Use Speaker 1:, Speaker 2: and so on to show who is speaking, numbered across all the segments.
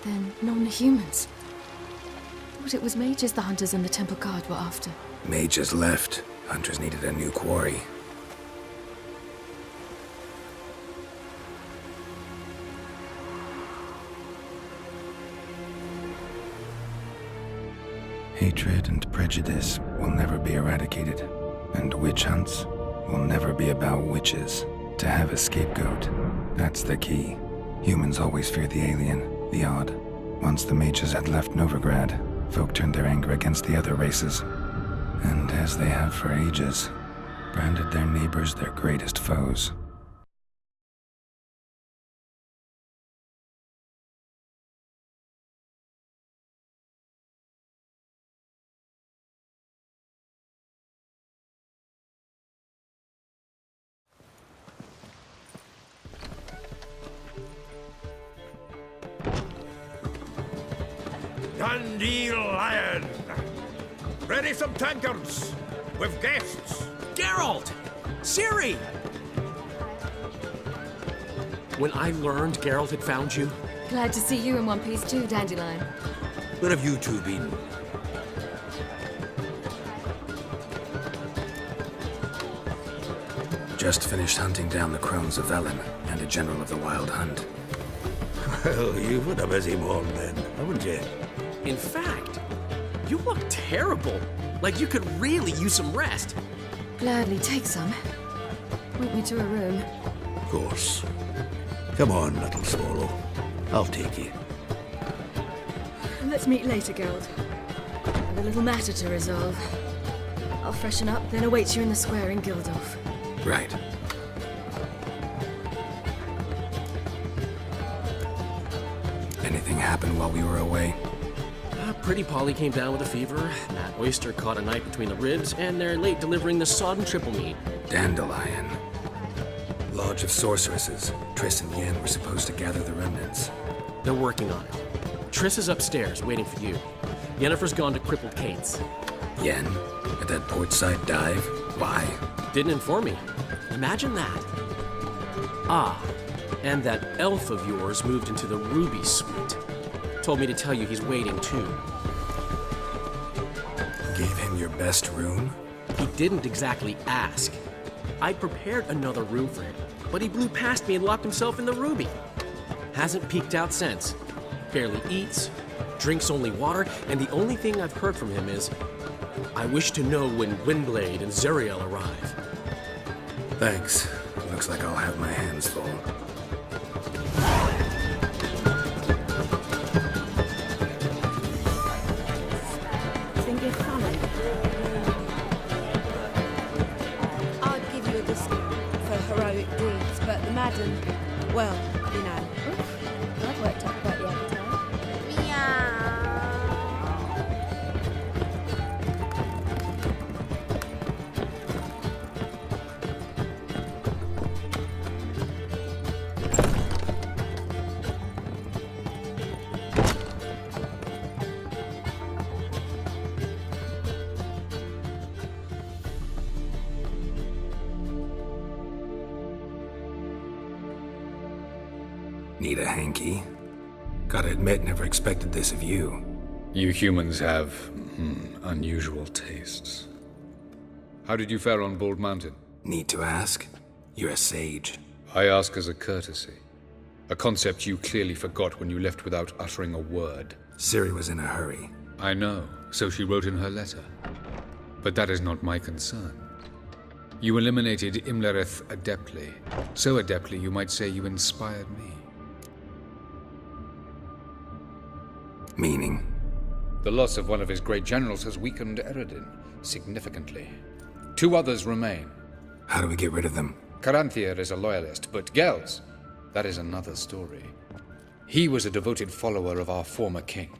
Speaker 1: Then non-humans. Thought it was mages the hunters and the temple guard were after.
Speaker 2: Mages left. Hunters needed a new quarry. Hatred and prejudice will never be eradicated, and witch hunts will never be about witches. To have a scapegoat, that's the key. Humans always fear the alien, the odd. Once the mages had left Novigrad, folk turned their anger against the other races, and as they have for ages, branded their neighbors their greatest foes.
Speaker 3: Dandelion! Ready some tankards! With guests!
Speaker 4: Geralt! Ciri! When I learned Geralt had found you...
Speaker 1: Glad to see you in one piece too, Dandelion.
Speaker 3: Where have you two been?
Speaker 2: Just finished hunting down the crones of Velen and a general of the Wild Hunt.
Speaker 3: Well, you've had a busy morning then, haven't you?
Speaker 4: In fact, you look terrible. Like you could really use some rest.
Speaker 1: Gladly take some. Point me to a room.
Speaker 3: Of course. Come on, little swallow. I'll take you.
Speaker 1: Let's meet later, Geralt. I've a little matter to resolve. I'll freshen up, then await you in the square in Gildorf.
Speaker 2: Right. Anything happened while we were away?
Speaker 4: Pretty Polly came down with a fever, Matt Oyster caught a knife between the ribs, and they're late delivering the sodden triple meat.
Speaker 2: Dandelion. Lodge of Sorceresses. Triss and Yen were supposed to gather the remnants.
Speaker 4: They're working on it. Triss is upstairs, waiting for you. Yennefer's gone to Crippled Kate's.
Speaker 2: Yen? At that portside dive? Why?
Speaker 4: Didn't inform me. Imagine that. Ah, and that elf of yours moved into the Ruby Suite. Told me to tell you he's waiting too.
Speaker 2: Gave him your best room?
Speaker 4: He didn't exactly ask. I prepared another room for him, but he blew past me and locked himself in the Ruby. Hasn't peeked out since. Barely eats, drinks only water, and the only thing I've heard from him is, I wish to know when Windblade and Zuriel arrive.
Speaker 2: Thanks. Looks like I'll have my hands full.
Speaker 5: I'd give you a discount for heroic deeds, but the madam, well, you know.
Speaker 1: That worked out about the other time.
Speaker 2: Need a hanky? Gotta admit, never expected this of you.
Speaker 6: You humans have, unusual tastes. How did you fare on Bald Mountain?
Speaker 2: Need to ask? You're a sage.
Speaker 6: I ask as a courtesy. A concept you clearly forgot when you left without uttering a word.
Speaker 2: Ciri was in a hurry.
Speaker 6: I know, so she wrote in her letter. But that is not my concern. You eliminated Imlerith adeptly. So adeptly you might say you inspired me.
Speaker 2: Meaning?
Speaker 6: The loss of one of his great generals has weakened Eredin significantly. 2 others remain.
Speaker 2: How do we get rid of them?
Speaker 6: Caranthier is a loyalist, but Gels, that is another story. He was a devoted follower of our former king.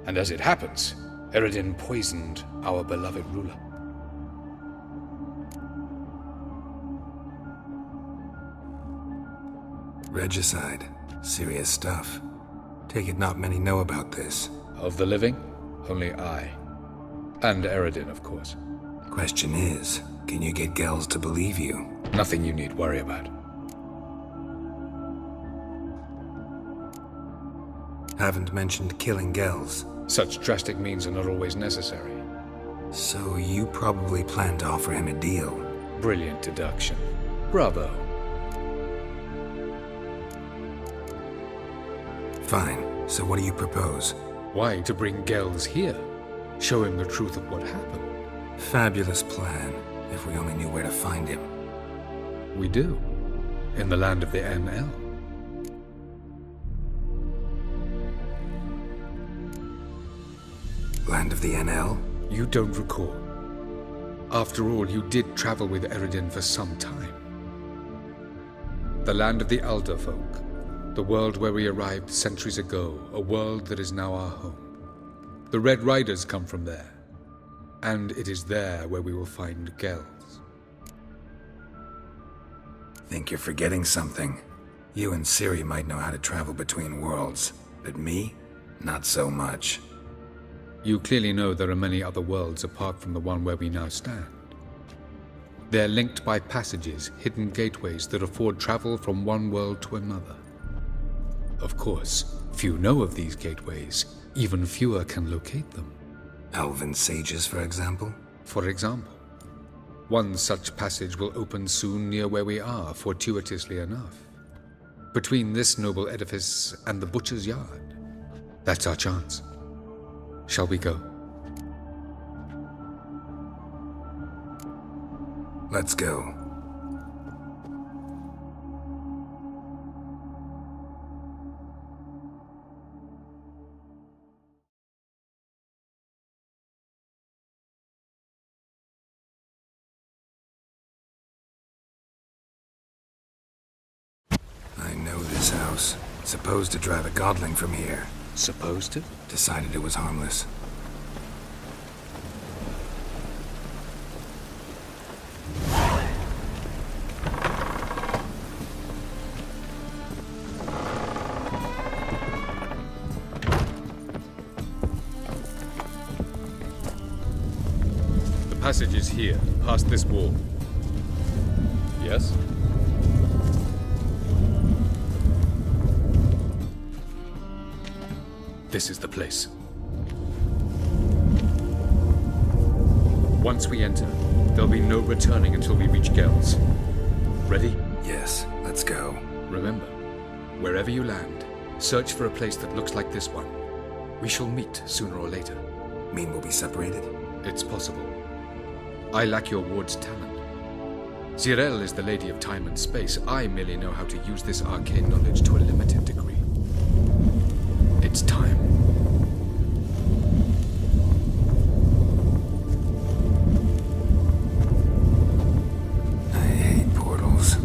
Speaker 6: And as it happens, Eredin poisoned our beloved ruler.
Speaker 2: Regicide. Serious stuff. Take it not many know about this.
Speaker 6: Of the living, only I. And Eredin, of course.
Speaker 2: Question is, can you get Gels to believe you?
Speaker 6: Nothing you need worry about.
Speaker 2: Haven't mentioned killing Gels.
Speaker 6: Such drastic means are not always necessary.
Speaker 2: So you probably plan to offer him a deal.
Speaker 6: Brilliant deduction. Bravo.
Speaker 2: Fine. So what do you propose?
Speaker 6: Why, to bring Gels here. Show him the truth of what happened.
Speaker 2: Fabulous plan, if we only knew where to find him.
Speaker 6: We do. In the land of the NL.
Speaker 2: Land of the NL?
Speaker 6: You don't recall. After all, you did travel with Eredin for some time. The land of the Alder folk. The world where we arrived centuries ago. A world that is now our home. The Red Riders come from there. And it is there where we will find Gels.
Speaker 2: Think you're forgetting something. You and Ciri might know how to travel between worlds, but me? Not so much.
Speaker 6: You clearly know there are many other worlds apart from the one where we now stand. They're linked by passages, hidden gateways that afford travel from one world to another. Of course, few know of these gateways. Even fewer can locate them.
Speaker 2: Elven sages, for example?
Speaker 6: For example. One such passage will open soon near where we are, fortuitously enough. Between this noble edifice and the butcher's yard. That's our chance. Shall we go?
Speaker 2: Let's go. I know this house. Supposed to drive a godling from here.
Speaker 6: Supposed to?
Speaker 2: Decided it was harmless.
Speaker 6: The passage is here, past this wall. Yes? This is the place. Once we enter, there'll be no returning until we reach Gels. Ready?
Speaker 2: Yes, let's go.
Speaker 6: Remember, wherever you land, search for a place that looks like this one. We shall meet sooner or later.
Speaker 2: Mean we'll be separated?
Speaker 6: It's possible. I lack your ward's talent. Zirel is the lady of time and space. I merely know how to use this arcane knowledge to a limited degree. It's time.
Speaker 2: I hate portals.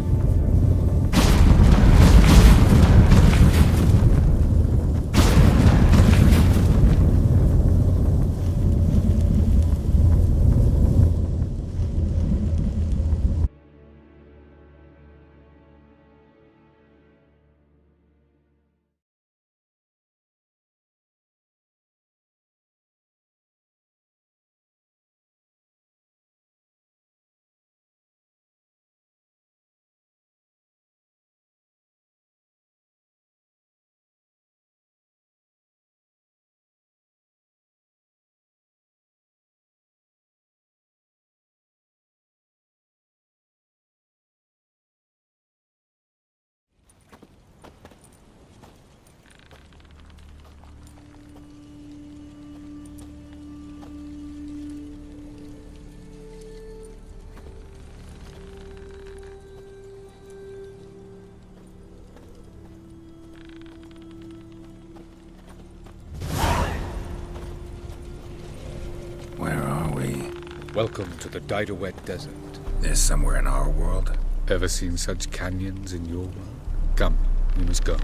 Speaker 2: Where are we?
Speaker 6: Welcome to the Didowet Desert.
Speaker 2: This somewhere in our world?
Speaker 6: Ever seen such canyons in your world? Come, we must go.